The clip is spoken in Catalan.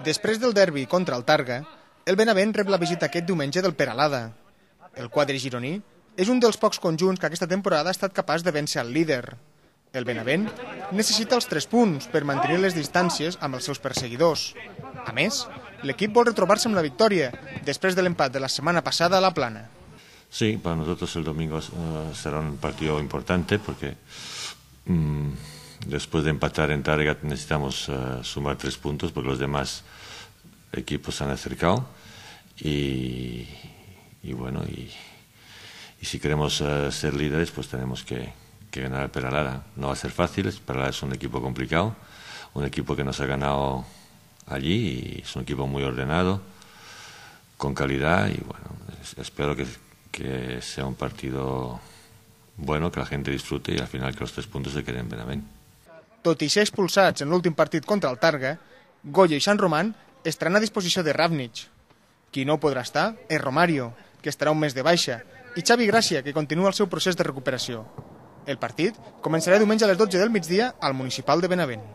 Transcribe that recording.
Després del derbi contra el Targa, el Benavent rep la visita aquest diumenge del Peralada. El quadre gironí és un dels pocs conjunts que aquesta temporada ha estat capaç de vèncer el líder. El Benavent necessita els 3 punts per mantenir les distàncies amb els seus perseguidors. A més, l'equip vol retrobar-se amb la victòria després de l'empat de la semana pasada a la Plana. Sí, para nosotros el domingo será un partido importante porque después de empatar en Targa necesitamos sumar 3 puntos porque los demás equipos se han acercado y si queremos ser líderes pues tenemos que ganar al Peralada. No va a ser fácil, el Peralada es un equipo complicado, un equipo que nos ha ganado allí y es un equipo muy ordenado, con calidad y bueno, espero que sea un partido bueno, que la gente disfrute y al final que los 3 puntos se queden en Benavent. Tot i ser expulsats en l'últim partit contra el Targa, Goya i Sant Román estaran a disposició de Ravnich. Qui no podrà estar és Romario, que estarà un mes de baixa, i Xavi Gràcia, que continua el seu procés de recuperació. El partit començarà diumenge a les 12 del migdia al Municipal de Benavent.